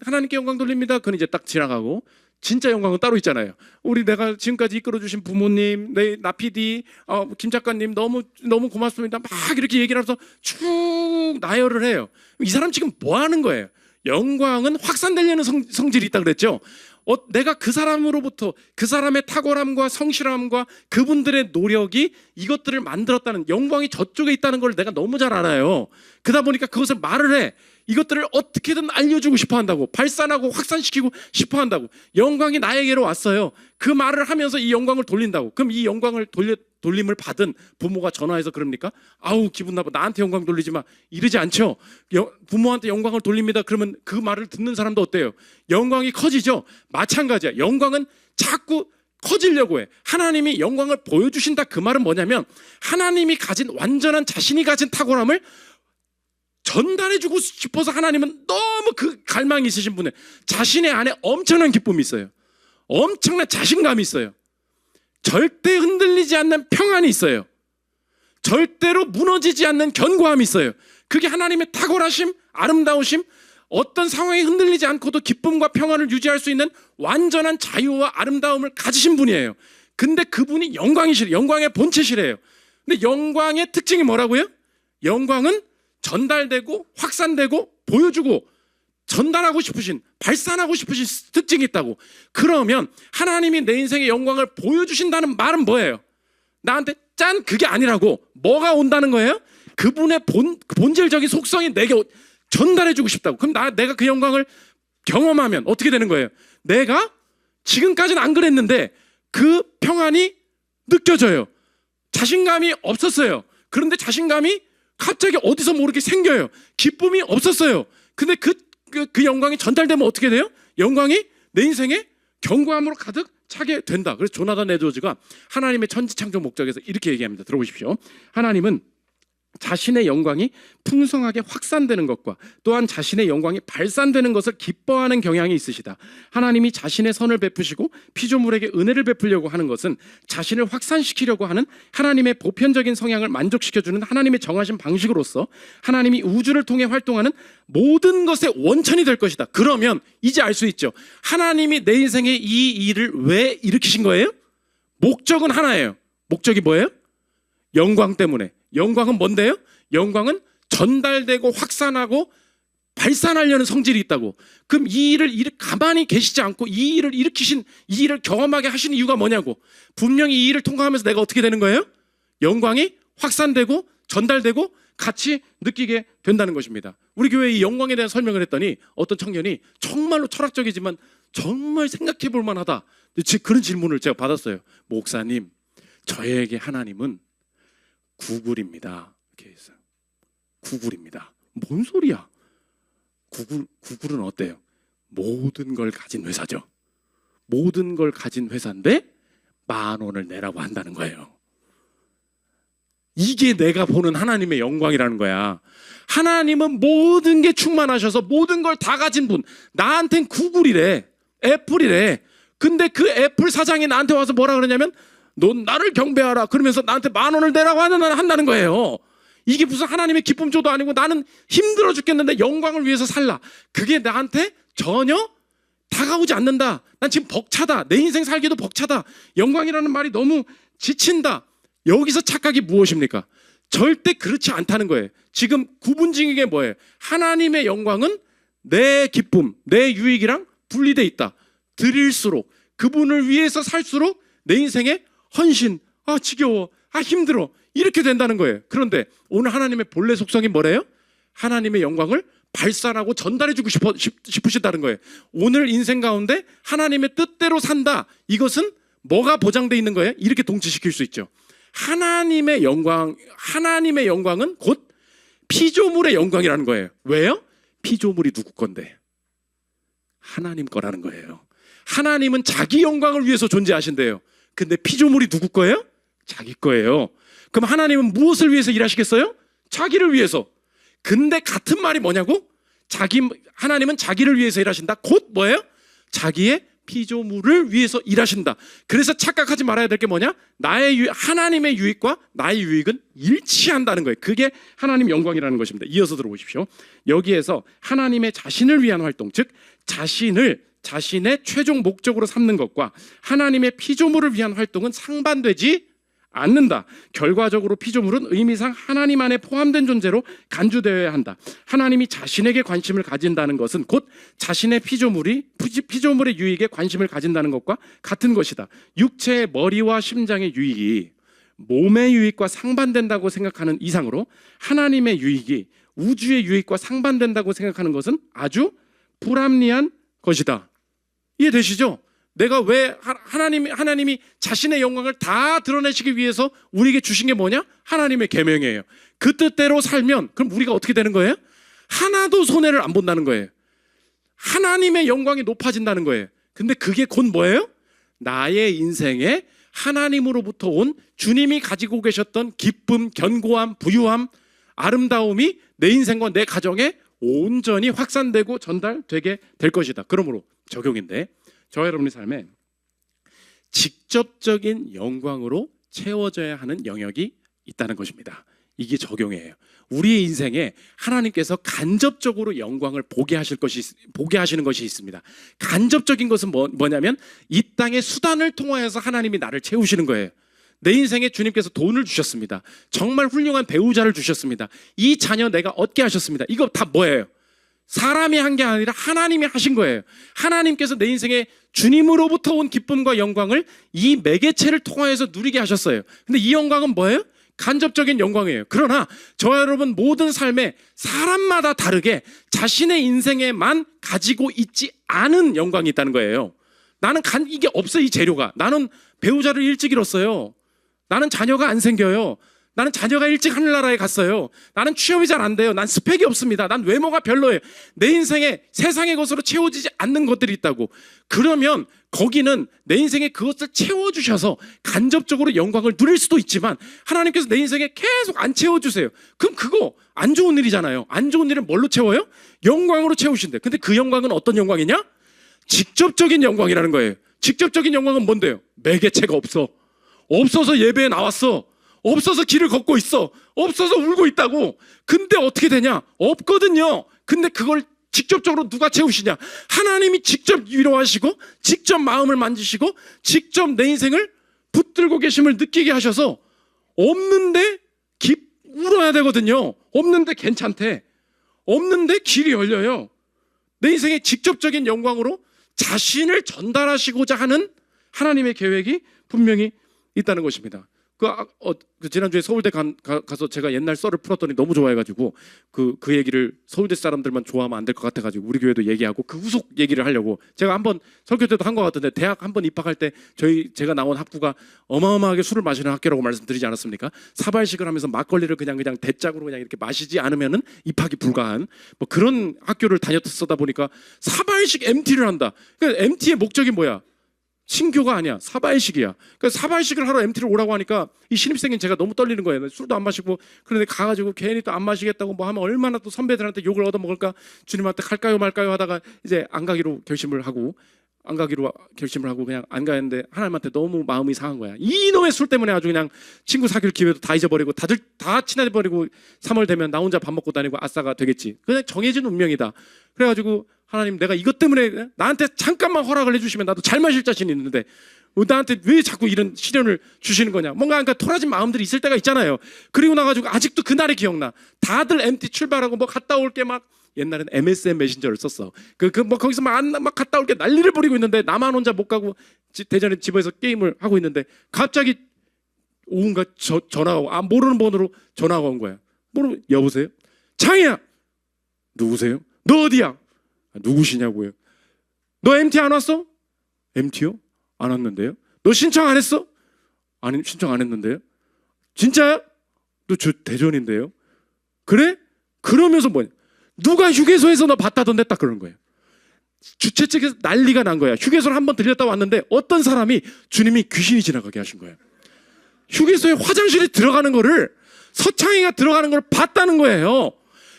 하나님께 영광 돌립니다. 그건 이제 딱 지나가고, 진짜 영광은 따로 있잖아요. 내가 지금까지 이끌어주신 부모님, 나 PD, 김 작가님 너무 고맙습니다. 막 이렇게 얘기를 하면서 쭉 나열을 해요. 이 사람 지금 뭐 하는 거예요? 영광은 확산되려는 성질이 있다 그랬죠. 내가 그 사람으로부터 그 사람의 탁월함과 성실함과 그분들의 노력이 이것들을 만들었다는, 영광이 저쪽에 있다는 걸 내가 너무 잘 알아요. 그러다 보니까 그것을 말을 해. 이것들을 어떻게든 알려주고 싶어 한다고, 발산하고 확산시키고 싶어 한다고. 영광이 나에게로 왔어요. 그 말을 하면서 이 영광을 돌린다고. 그럼 이 영광을 돌림을 받은 부모가 전화해서 그럽니까? 아우 기분 나빠, 나한테 영광 돌리지 마, 이러지 않죠. 부모한테 영광을 돌립니다. 그러면 그 말을 듣는 사람도 어때요? 영광이 커지죠. 마찬가지야. 영광은 자꾸 커지려고 해. 하나님이 영광을 보여주신다, 그 말은 뭐냐면 하나님이 가진, 완전한 자신이 가진 탁월함을 전달해주고 싶어서, 하나님은 너무 그 갈망이 있으신 분이에요. 자신의 안에 엄청난 기쁨이 있어요. 엄청난 자신감이 있어요. 절대 흔들리지 않는 평안이 있어요. 절대로 무너지지 않는 견고함이 있어요. 그게 하나님의 탁월하심, 아름다우심, 어떤 상황에 흔들리지 않고도 기쁨과 평안을 유지할 수 있는 완전한 자유와 아름다움을 가지신 분이에요. 근데 그분이 영광이시래요. 영광의 본체시래요. 근데 영광의 특징이 뭐라고요? 영광은 전달되고 확산되고 보여주고 전달하고 싶으신, 발산하고 싶으신 특징이 있다고. 그러면 하나님이 내 인생의 영광을 보여주신다는 말은 뭐예요? 나한테 짠, 그게 아니라고. 뭐가 온다는 거예요? 그분의 본질적인 속성이 내게 전달해주고 싶다고. 그럼 내가 그 영광을 경험하면 어떻게 되는 거예요? 내가 지금까지는 안 그랬는데 그 평안이 느껴져요. 자신감이 없었어요. 그런데 자신감이 갑자기 어디서 모르게 생겨요. 기쁨이 없었어요. 근데 그 영광이 전달되면 어떻게 돼요? 영광이 내 인생에 견고함으로 가득 차게 된다. 그래서 조나단 에드워즈가 하나님의 천지창조 목적에서 이렇게 얘기합니다. 들어보십시오. 하나님은 자신의 영광이 풍성하게 확산되는 것과 또한 자신의 영광이 발산되는 것을 기뻐하는 경향이 있으시다. 하나님이 자신의 선을 베푸시고 피조물에게 은혜를 베풀려고 하는 것은 자신을 확산시키려고 하는 하나님의 보편적인 성향을 만족시켜주는 하나님의 정하신 방식으로서 하나님이 우주를 통해 활동하는 모든 것의 원천이 될 것이다. 그러면 이제 알 수 있죠. 하나님이 내 인생에 이 일을 왜 일으키신 거예요? 목적은 하나예요. 목적이 뭐예요? 영광 때문에. 영광은 뭔데요? 영광은 전달되고 확산하고 발산하려는 성질이 있다고. 그럼 이 일을 가만히 계시지 않고 이 일을 일으키신, 이 일을 경험하게 하신 이유가 뭐냐고. 분명히 이 일을 통과하면서 내가 어떻게 되는 거예요? 영광이 확산되고 전달되고 같이 느끼게 된다는 것입니다. 우리 교회 이 영광에 대한 설명을 했더니 어떤 청년이 정말로 철학적이지만 정말 생각해 볼 만하다, 그런 질문을 제가 받았어요. 목사님, 저에게 하나님은 구글입니다. 이렇게 했어요. 구글입니다. 뭔 소리야? 구글은 어때요? 모든 걸 가진 회사죠. 모든 걸 가진 회사인데 10,000원을 내라고 한다는 거예요. 이게 내가 보는 하나님의 영광이라는 거야. 하나님은 모든 게 충만하셔서 모든 걸 다 가진 분. 나한텐 구글이래, 애플이래. 근데 그 애플 사장이 나한테 와서 뭐라 그러냐면 넌 나를 경배하라 그러면서 나한테 10,000원을 내라고 한다는 거예요. 이게 무슨 하나님의 기쁨조도 아니고 나는 힘들어 죽겠는데 영광을 위해서 살라. 그게 나한테 전혀 다가오지 않는다. 난 지금 벅차다. 내 인생 살기도 벅차다. 영광이라는 말이 너무 지친다. 여기서 착각이 무엇입니까? 절대 그렇지 않다는 거예요. 지금 구분 지은 게 뭐예요? 하나님의 영광은 내 기쁨, 내 유익이랑 분리돼 있다. 드릴수록, 그분을 위해서 살수록 내 인생에 헌신, 지겨워, 힘들어, 이렇게 된다는 거예요. 그런데 오늘 하나님의 본래 속성이 뭐래요? 하나님의 영광을 발산하고 전달해주고 싶으시다는 거예요. 오늘 인생 가운데 하나님의 뜻대로 산다. 이것은 뭐가 보장되어 있는 거예요? 이렇게 동치시킬 수 있죠. 하나님의 영광은 곧 피조물의 영광이라는 거예요. 왜요? 피조물이 누구 건데? 하나님 거라는 거예요. 하나님은 자기 영광을 위해서 존재하신대요. 근데 피조물이 누구 거예요? 자기 거예요. 그럼 하나님은 무엇을 위해서 일하시겠어요? 자기를 위해서. 근데 같은 말이 뭐냐고? 하나님은 자기를 위해서 일하신다. 곧 뭐예요? 자기의 피조물을 위해서 일하신다. 그래서 착각하지 말아야 될 게 뭐냐? 하나님의 유익과 나의 유익은 일치한다는 거예요. 그게 하나님 영광이라는 것입니다. 이어서 들어보십시오. 여기에서 하나님의 자신을 위한 활동, 즉 자신의 최종 목적으로 삼는 것과 하나님의 피조물을 위한 활동은 상반되지 않는다. 결과적으로 피조물은 의미상 하나님 안에 포함된 존재로 간주되어야 한다. 하나님이 자신에게 관심을 가진다는 것은 곧 자신의 피조물의 유익에 관심을 가진다는 것과 같은 것이다. 육체의 머리와 심장의 유익이 몸의 유익과 상반된다고 생각하는 이상으로 하나님의 유익이 우주의 유익과 상반된다고 생각하는 것은 아주 불합리한 것이다. 이해되시죠? 내가 왜 하나님이 자신의 영광을 다 드러내시기 위해서 우리에게 주신 게 뭐냐? 하나님의 계명이에요. 그 뜻대로 살면 그럼 우리가 어떻게 되는 거예요? 하나도 손해를 안 본다는 거예요. 하나님의 영광이 높아진다는 거예요. 근데 그게 곧 뭐예요? 나의 인생에 하나님으로부터 온 주님이 가지고 계셨던 기쁨, 견고함, 부유함, 아름다움이 내 인생과 내 가정에 온전히 확산되고 전달되게 될 것이다. 그러므로 적용인데 저와 여러분의 삶에 직접적인 영광으로 채워져야 하는 영역이 있다는 것입니다. 이게 적용이에요. 우리의 인생에 하나님께서 간접적으로 영광을 보게 하시는 것이 있습니다. 간접적인 것은 뭐냐면 이 땅의 수단을 통하여서 하나님이 나를 채우시는 거예요. 내 인생에 주님께서 돈을 주셨습니다. 정말 훌륭한 배우자를 주셨습니다. 이 자녀 내가 얻게 하셨습니다. 이거 다 뭐예요? 사람이 한 게 아니라 하나님이 하신 거예요. 하나님께서 내 인생에 주님으로부터 온 기쁨과 영광을 이 매개체를 통하여서 누리게 하셨어요. 근데 이 영광은 뭐예요? 간접적인 영광이에요. 그러나 저와 여러분 모든 삶에 사람마다 다르게 자신의 인생에만 가지고 있지 않은 영광이 있다는 거예요. 나는 이게 없어, 이 재료가. 나는 배우자를 일찍 잃었어요. 나는 자녀가 안 생겨요. 나는 자녀가 일찍 하늘나라에 갔어요. 나는 취업이 잘 안 돼요. 난 스펙이 없습니다. 난 외모가 별로예요. 내 인생에 세상의 것으로 채워지지 않는 것들이 있다고. 그러면 거기는 내 인생에 그것을 채워주셔서 간접적으로 영광을 누릴 수도 있지만 하나님께서 내 인생에 계속 안 채워주세요. 그럼 그거 안 좋은 일이잖아요. 안 좋은 일은 뭘로 채워요? 영광으로 채우신대. 근데 그 영광은 어떤 영광이냐? 직접적인 영광이라는 거예요. 직접적인 영광은 뭔데요? 매개체가 없어서 예배에 나왔어. 없어서 길을 걷고 있어. 없어서 울고 있다고. 근데 어떻게 되냐? 없거든요. 근데 그걸 직접적으로 누가 채우시냐? 하나님이 직접 위로하시고 직접 마음을 만지시고 직접 내 인생을 붙들고 계심을 느끼게 하셔서 없는데 울어야 되거든요. 없는데 괜찮대. 없는데 길이 열려요. 내 인생의 직접적인 영광으로 자신을 전달하시고자 하는 하나님의 계획이 분명히 있다는 것입니다. 그 지난주에 서울대 가서 제가 옛날 썰을 풀었더니 너무 좋아해가지고 그 얘기를 서울대 사람들만 좋아하면 안 될 것 같아가지고 우리 교회도 얘기하고 그 후속 얘기를 하려고 제가 한번 설교 때도 한 것 같은데 대학 한번 입학할 때 제가 나온 학부가 어마어마하게 술을 마시는 학교라고 말씀드리지 않았습니까? 사발식을 하면서 막걸리를 그냥 대짝으로 그냥 이렇게 마시지 않으면은 입학이 불가한 뭐 그런 학교를 다녔었다 보니까 사발식 MT를 한다. 그러니까 MT의 목적이 뭐야? 신교가 아니야. 사발식이야. 그러니까 사발식을 하러 MT를 오라고 하니까 이 신입생인 제가 너무 떨리는 거예요. 술도 안 마시고 그런데 가가지고 괜히 또 안 마시겠다고 뭐 하면 얼마나 또 선배들한테 욕을 얻어먹을까. 주님한테 갈까요 말까요 하다가 이제 안 가기로 결심을 하고 그냥 안 가는데 하나님한테 너무 마음이 상한 거야. 이놈의 술 때문에 아주 그냥 친구 사귈 기회도 다 잊어버리고 다들 다 친해버리고 3월 되면 나 혼자 밥 먹고 다니고 아싸가 되겠지. 그냥 정해진 운명이다. 그래가지고 하나님 내가 이것 때문에 나한테 잠깐만 허락을 해주시면 나도 잘 마실 자신이 있는데 나한테 왜 자꾸 이런 시련을 주시는 거냐. 뭔가 그러니까 토라진 마음들이 있을 때가 있잖아요. 그리고 나가지고 아직도 그날이 기억나. 다들 MT 출발하고 뭐 갔다 올게 막 옛날엔 MSN 메신저를 썼어. 뭐 거기서 막 갔다 올게 난리를 부리고 있는데 나만 혼자 못 가고 대전에 집에서 게임을 하고 있는데 갑자기 오후인가 전화가 오고 모르는 번호로 전화가 온 거야. 여보세요? 창희야. 누구세요? 너 어디야? 누구시냐고요? 너 MT 안 왔어? MT요? 안 왔는데요? 너 신청 안 했어? 아니 신청 안 했는데요? 진짜야? 너 저 대전인데요? 그래? 그러면서 뭐냐? 누가 휴게소에서 너 봤다던데 딱 그러는 거예요. 주최 측에서 난리가 난 거야. 휴게소를 한번 들렸다 왔는데 어떤 사람이 주님이 귀신이 지나가게 하신 거예요. 휴게소에 화장실에 들어가는 거를 서창이가 들어가는 걸 봤다는 거예요.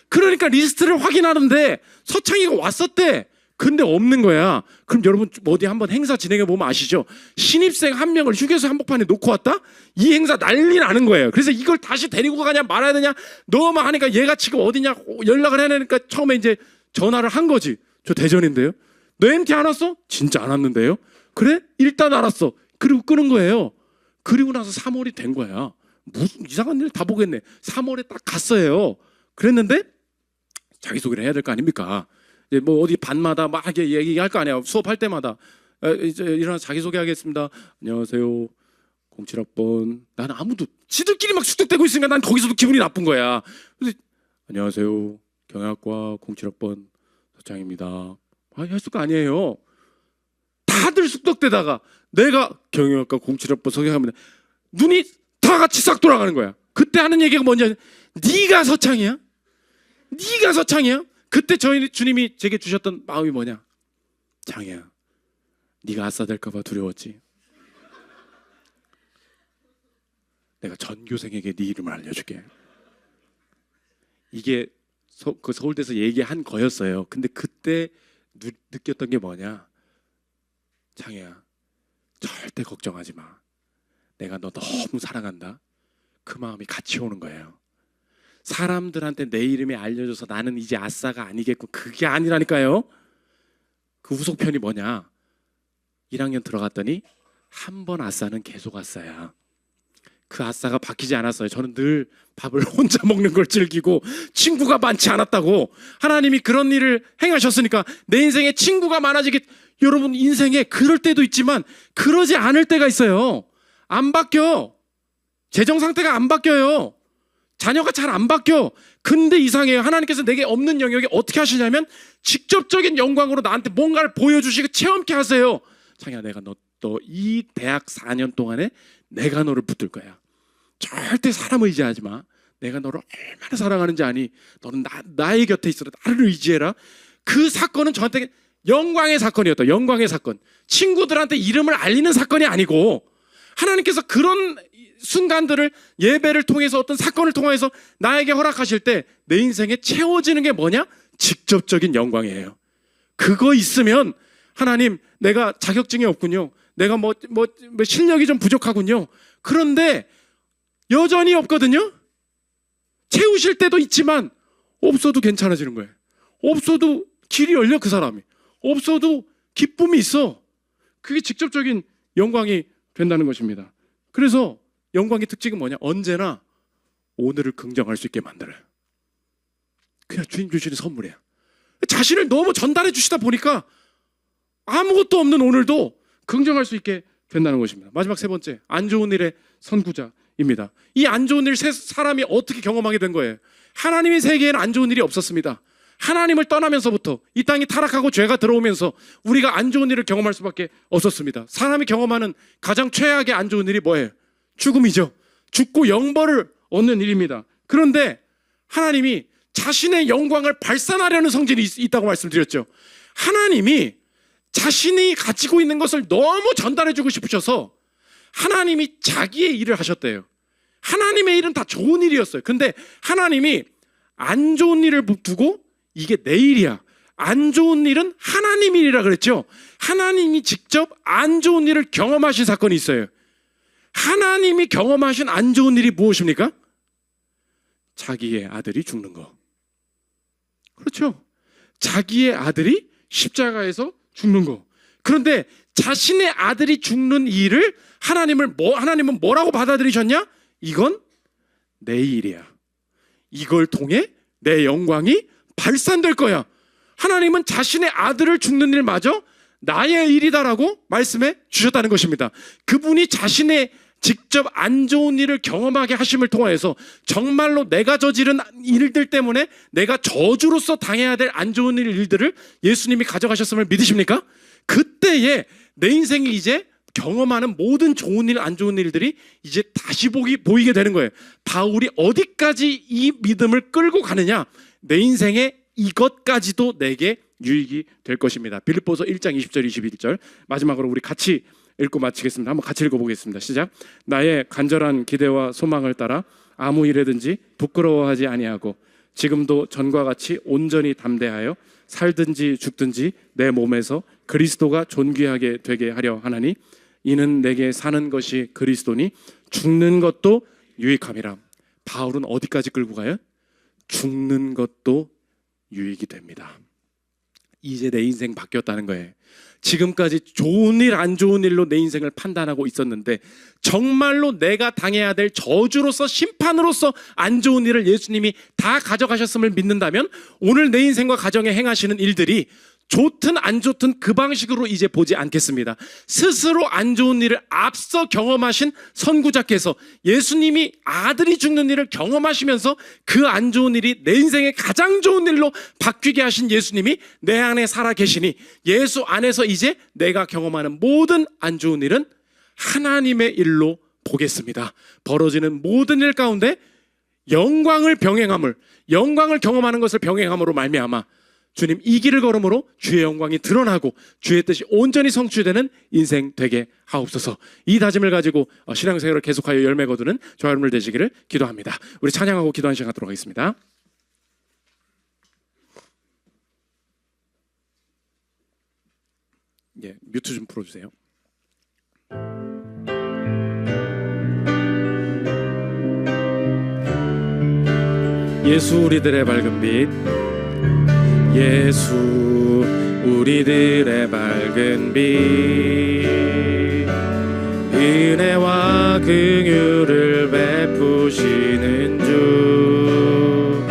그러니까 리스트를 확인하는데 서창이가 왔었대. 근데 없는 거야. 그럼 여러분 어디 한번 행사 진행해 보면 아시죠? 신입생 한 명을 휴게소 한복판에 놓고 왔다? 이 행사 난리 나는 거예요. 그래서 이걸 다시 데리고 가냐 말아야 되냐 너만 하니까 얘가 지금 어디냐 연락을 해야 되니까 처음에 이제 전화를 한 거지. 저 대전인데요. 너 MT 안 왔어? 진짜 안 왔는데요. 그래? 일단 알았어. 그리고 끄는 거예요. 그리고 나서 3월이 된 거야. 무슨 이상한 일 다 보겠네. 3월에 딱 갔어요. 그랬는데 자기소개를 해야 될 거 아닙니까? 이제 뭐 어디 반마다 막 얘기할 거 아니야. 수업할 때마다 이제 일어나서 자기소개하겠습니다. 안녕하세요. 07학번. 나는 아무도 지들끼리 막 숙덕대고 있으니까 난 거기서도 기분이 나쁜 거야. 그래서 안녕하세요. 경영학과 07학번 서창입니다. 했을 거 아니에요. 다들 숙덕대다가 내가 경영학과 07학번 서경합니다. 눈이 다 같이 싹 돌아가는 거야. 그때 하는 얘기가 뭔지 네가 서창이야? 네가 서창이야? 그때 저희 주님이 제게 주셨던 마음이 뭐냐? 창이야, 네가 아싸 될까 봐 두려웠지. 내가 전교생에게 네 이름을 알려줄게. 이게 그 서울대에서 얘기한 거였어요. 근데 그때 느꼈던 게 뭐냐? 창이야, 절대 걱정하지 마. 내가 너 너무 사랑한다. 그 마음이 같이 오는 거예요. 사람들한테 내 이름이 알려져서 나는 이제 아싸가 아니겠고 그게 아니라니까요. 그 후속편이 뭐냐? 1학년 들어갔더니 한 번 아싸는 계속 아싸야. 그 아싸가 바뀌지 않았어요. 저는 늘 밥을 혼자 먹는 걸 즐기고 친구가 많지 않았다고. 하나님이 그런 일을 행하셨으니까 내 인생에 친구가 많아지게. 여러분 인생에 그럴 때도 있지만 그러지 않을 때가 있어요. 안 바뀌어. 재정 상태가 안 바뀌어요. 자녀가 잘 안 바뀌어. 근데 이상해요. 하나님께서 내게 없는 영역에 어떻게 하시냐면 직접적인 영광으로 나한테 뭔가를 보여주시고 체험케 하세요. 창이야, 내가 너 이 대학 4년 동안에 내가 너를 붙들 거야. 절대 사람 의지하지 마. 내가 너를 얼마나 사랑하는지 아니. 너는 나의 곁에 있어라. 나를 의지해라. 그 사건은 저한테 영광의 사건이었다. 영광의 사건. 친구들한테 이름을 알리는 사건이 아니고 하나님께서 그런 순간들을 예배를 통해서 어떤 사건을 통해서 나에게 허락하실 때 내 인생에 채워지는 게 뭐냐? 직접적인 영광이에요. 그거 있으면 하나님, 내가 자격증이 없군요. 내가 뭐 실력이 좀 부족하군요. 그런데 여전히 없거든요. 채우실 때도 있지만 없어도 괜찮아지는 거예요. 없어도 길이 열려. 그 사람이 없어도 기쁨이 있어. 그게 직접적인 영광이 된다는 것입니다. 그래서 영광의 특징은 뭐냐? 언제나 오늘을 긍정할 수 있게 만들어요. 그냥 주님 주시는 선물이야. 자신을 너무 전달해 주시다 보니까 아무것도 없는 오늘도 긍정할 수 있게 된다는 것입니다. 마지막 세 번째, 안 좋은 일의 선구자. 일입니다. 이 안 좋은 일 사람이 어떻게 경험하게 된 거예요? 하나님의 세계에는 안 좋은 일이 없었습니다. 하나님을 떠나면서부터 이 땅이 타락하고 죄가 들어오면서 우리가 안 좋은 일을 경험할 수밖에 없었습니다. 사람이 경험하는 가장 최악의 안 좋은 일이 뭐예요? 죽음이죠. 죽고 영벌을 얻는 일입니다. 그런데 하나님이 자신의 영광을 발산하려는 성질이 있다고 말씀드렸죠. 하나님이 자신이 가지고 있는 것을 너무 전달해주고 싶으셔서 하나님이 자기의 일을 하셨대요. 하나님의 일은 다 좋은 일이었어요. 근데 하나님이 안 좋은 일을 두고 이게 내 일이야, 안 좋은 일은 하나님 일이라 그랬죠. 하나님이 직접 안 좋은 일을 경험하신 사건이 있어요. 하나님이 경험하신 안 좋은 일이 무엇입니까? 자기의 아들이 죽는 거. 그렇죠. 자기의 아들이 십자가에서 죽는 거. 그런데 자신의 아들이 죽는 일을 하나님은 뭐라고 받아들이셨냐? 이건 내 일이야. 이걸 통해 내 영광이 발산될 거야. 하나님은 자신의 아들을 죽는 일마저 나의 일이다라고 말씀해 주셨다는 것입니다. 그분이 자신의 직접 안 좋은 일을 경험하게 하심을 통하여서 정말로 내가 저지른 일들 때문에 내가 저주로서 당해야 될 안 좋은 일들을 예수님이 가져가셨음을 믿으십니까? 그때에 내 인생이 이제 경험하는 모든 좋은 일, 안 좋은 일들이 이제 다시 보이게 되는 거예요. 바울이 어디까지 이 믿음을 끌고 가느냐? 내 인생에 이것까지도 내게 유익이 될 것입니다. 빌립보서 1장 20절 21절 마지막으로 우리 같이 읽고 마치겠습니다. 한번 같이 읽어보겠습니다. 시작. 나의 간절한 기대와 소망을 따라 아무 일에든지 부끄러워하지 아니하고 지금도 전과 같이 온전히 담대하여 살든지 죽든지 내 몸에서 그리스도가 존귀하게 되게 하려 하나니 이는 내게 사는 것이 그리스도니 죽는 것도 유익함이라. 바울은 어디까지 끌고 가요? 죽는 것도 유익이 됩니다. 이제 내 인생 바뀌었다는 거예요. 지금까지 좋은 일, 안 좋은 일로 내 인생을 판단하고 있었는데 정말로 내가 당해야 될 저주로서 심판으로서 안 좋은 일을 예수님이 다 가져가셨음을 믿는다면 오늘 내 인생과 가정에 행하시는 일들이 좋든 안 좋든 그 방식으로 이제 보지 않겠습니다. 스스로 안 좋은 일을 앞서 경험하신 선구자께서 예수님이 아들이 죽는 일을 경험하시면서 그 안 좋은 일이 내 인생의 가장 좋은 일로 바뀌게 하신 예수님이 내 안에 살아 계시니 예수 안에서 이제 내가 경험하는 모든 안 좋은 일은 하나님의 일로 보겠습니다. 벌어지는 모든 일 가운데 영광을 경험하는 것을 병행함으로 말미암아 주님 이 길을 걸음으로 주의 영광이 드러나고 주의 뜻이 온전히 성취되는 인생 되게 하옵소서. 이 다짐을 가지고 신앙생활을 계속하여 열매 거두는 저와 여러분들 되시기를 기도합니다. 우리 찬양하고 기도하는 시간 갖도록 하겠습니다. 예, 뮤트 좀 풀어주세요. 예수 우리들의 밝은 빛, 예수 우리들의 밝은 빛, 은혜와 긍휼을 베푸시는 주,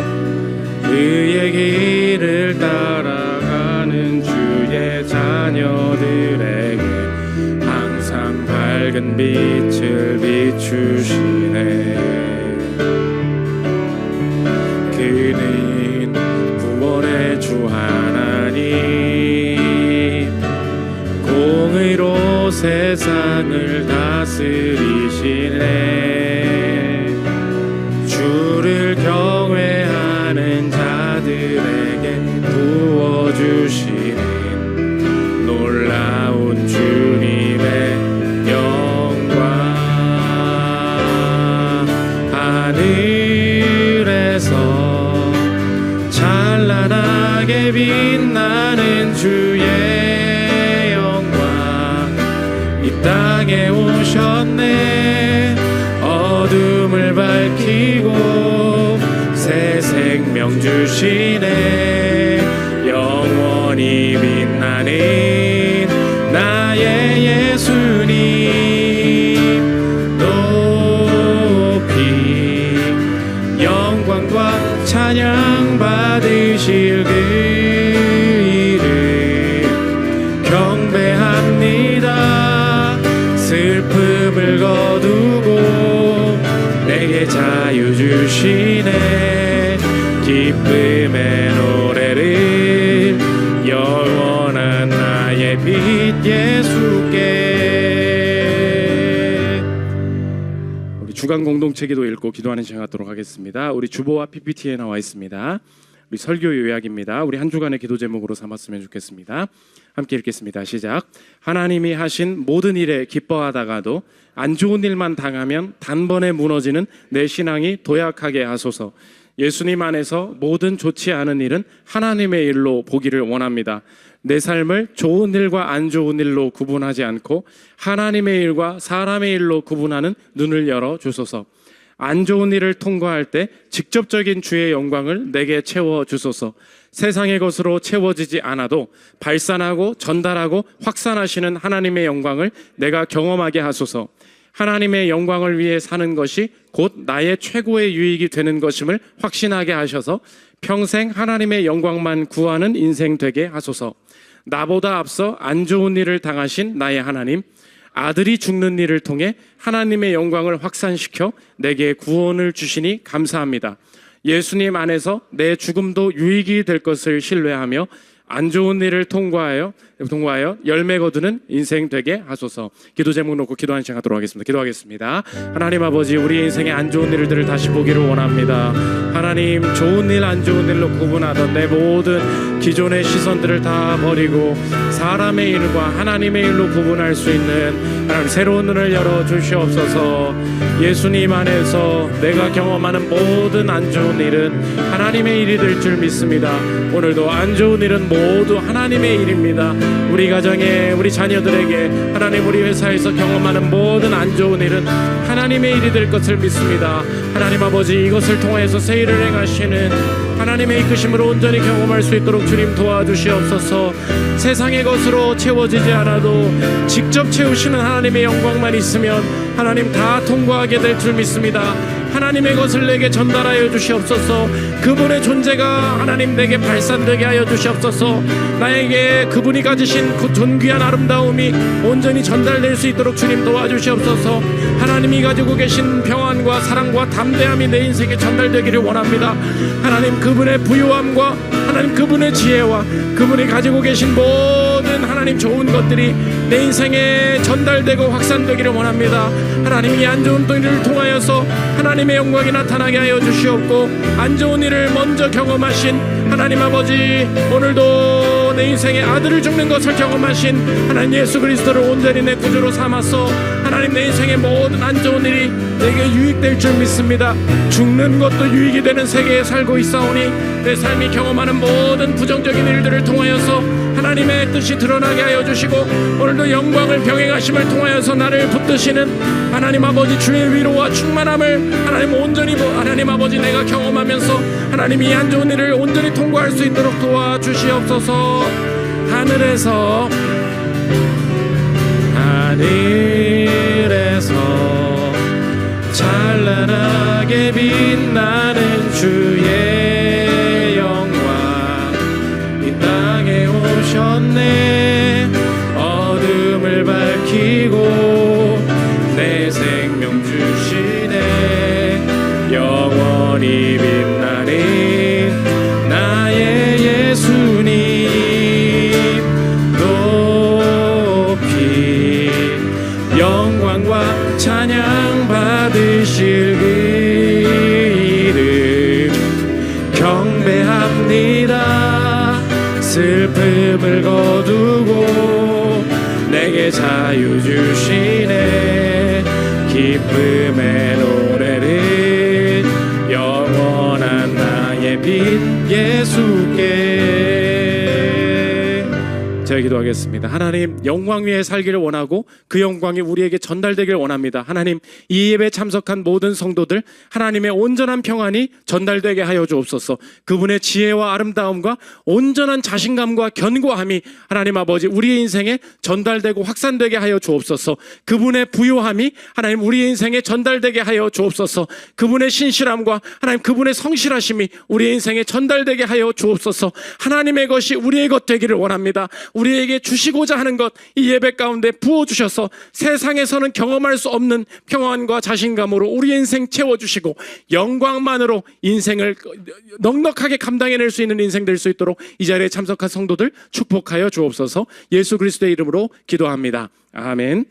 그의 길을 따라가는 주의 자녀들에게 항상 밝은 빛을 비추시네. 그는 구원의 주 하나님, 공의로 세상을 다스리시네. 주를 경외하는 자들에게 부어주시는 놀라운 주님의 영광. 하늘에서 찬란하게 빛나는 주의 영광, 이 땅에 오셨네. 어둠을 밝히고 새 생명 주시네. 영원히 빛나는 나의 예수님, 높이 영광과 찬양 받으실 그 이름 경배합니다. 슬픔을 거두고 자유 주시네. 기쁨의 노래를 영원한 나의 빛 예수께. 우리 주간 공동체 기도 읽고 기도하는 시간 갖도록 하겠습니다. 우리 주보와 PPT에 나와 있습니다. 우리 설교 요약입니다. 우리 한 주간의 기도 제목으로 삼았으면 좋겠습니다. 함께 읽겠습니다. 시작. 하나님이 하신 모든 일에 기뻐하다가도 안 좋은 일만 당하면 단번에 무너지는 내 신앙이 도약하게 하소서. 예수님 안에서 모든 좋지 않은 일은 하나님의 일로 보기를 원합니다. 내 삶을 좋은 일과 안 좋은 일로 구분하지 않고 하나님의 일과 사람의 일로 구분하는 눈을 열어 주소서. 안 좋은 일을 통과할 때 직접적인 주의 영광을 내게 채워 주소서. 세상의 것으로 채워지지 않아도 발산하고 전달하고 확산하시는 하나님의 영광을 내가 경험하게 하소서. 하나님의 영광을 위해 사는 것이 곧 나의 최고의 유익이 되는 것임을 확신하게 하셔서 평생 하나님의 영광만 구하는 인생 되게 하소서. 나보다 앞서 안 좋은 일을 당하신 나의 하나님, 아들이 죽는 일을 통해 하나님의 영광을 확산시켜 내게 구원을 주시니 감사합니다. 예수님 안에서 내 죽음도 유익이 될 것을 신뢰하며 안 좋은 일을 통과하여 열매 거두는 인생 되게 하소서. 기도 제목 놓고 기도하는 시간 갖도록 하겠습니다. 기도하겠습니다. 하나님 아버지, 우리 인생의 안 좋은 일들을 다시 보기를 원합니다. 하나님, 좋은 일 안 좋은 일로 구분하던 내 모든 기존의 시선들을 다 버리고 사람의 일과 하나님의 일로 구분할 수 있는 하나님 새로운 눈을 열어 주시옵소서. 예수님 안에서 내가 경험하는 모든 안 좋은 일은 하나님의 일이 될 줄 믿습니다. 오늘도 안 좋은 일은 모두 하나님의 일입니다. 우리 가정에, 우리 자녀들에게, 하나님 우리 회사에서 경험하는 모든 안 좋은 일은 하나님의 일이 될 것을 믿습니다. 하나님 아버지, 이것을 통해서 새 일을 행하시는 하나님의 이끄심으로 온전히 경험할 수 있도록 주님 도와주시옵소서. 세상의 것으로 채워지지 않아도 직접 채우시는 하나님의 영광만 있으면 하나님 다 통과하게 될 줄 믿습니다. 하나님의 것을 내게 전달하여 주시옵소서. 그분의 존재가 하나님 내게 발산되게 하여 주시옵소서. 나에게 그분이 가지신 그 존귀한 아름다움이 온전히 전달될 수 있도록 주님 도와주시옵소서. 하나님이 가지고 계신 평안과 사랑과 담대함이 내 인생에 전달되기를 원합니다. 하나님 그분의 부유함과 하나님 그분의 지혜와 그분이 가지고 계신 모든 하나님 좋은 것들이 내 인생에 전달되고 확산되기를 원합니다. 하나님 이 안 좋은 일을 통하여서 하나님의 영광이 나타나게 하여 주시옵고, 안 좋은 일을 먼저 경험하신 하나님 아버지, 오늘도 내 인생에 아들을 죽는 것을 경험하신 하나님 예수 그리스도를 온전히 내 구주로 삼아서 하나님 내 인생의 모든 안 좋은 일이 내게 유익될 줄 믿습니다. 죽는 것도 유익이 되는 세계에 살고 있사오니 내 삶이 경험하는 모든 부정적인 일들을 통하여서 하나님의 뜻이 드러나게 하여 주시고, 오늘도 영광을 병행하심을 통하여서 나를 붙드시는 하나님 아버지 주의 위로와 충만함을 하나님 온전히 하나님 아버지 내가 경험하면서 하나님 이 안 좋은 일을 온전히 통과할 수 있도록 도와주시옵소서. 하늘에서 찬란하게 빛나는 주의 영광 이 땅에 오셨네. 어둠을 밝히고 내 생명 주시네. 영원히 빛나는 나의 예수님 높이 영광과 찬양 받으실 그 이름 경배합니다. 슬픔을 거두고 내게 자유 주시네. 기쁨의 노래를 영원한 나의 빛 예수께. 제가 기도하겠습니다. 하나님, 영광 위에 살기를 원하고 그 영광이 우리에게 전달되길 원합니다. 하나님, 이 예배에 참석한 모든 성도들 하나님의 온전한 평안이 전달되게 하여 주옵소서. 그분의 지혜와 아름다움과 온전한 자신감과 견고함이 하나님 아버지 우리의 인생에 전달되고 확산되게 하여 주옵소서. 그분의 부요함이 하나님 우리의 인생에 전달되게 하여 주옵소서. 그분의 신실함과 하나님 그분의 성실하심이 우리의 인생에 전달되게 하여 주옵소서. 하나님의 것이 우리의 것 되기를 원합니다. 우리에게 주시고자 하는 것 이 예배 가운데 부어주셔서 세상에서는 경험할 수 없는 평안과 자신감으로 우리의 인생 채워주시고 영광만으로 인생을 넉넉하게 감당해낼 수 있는 인생 될 수 있도록 이 자리에 참석한 성도들 축복하여 주옵소서. 예수 그리스도의 이름으로 기도합니다. 아멘.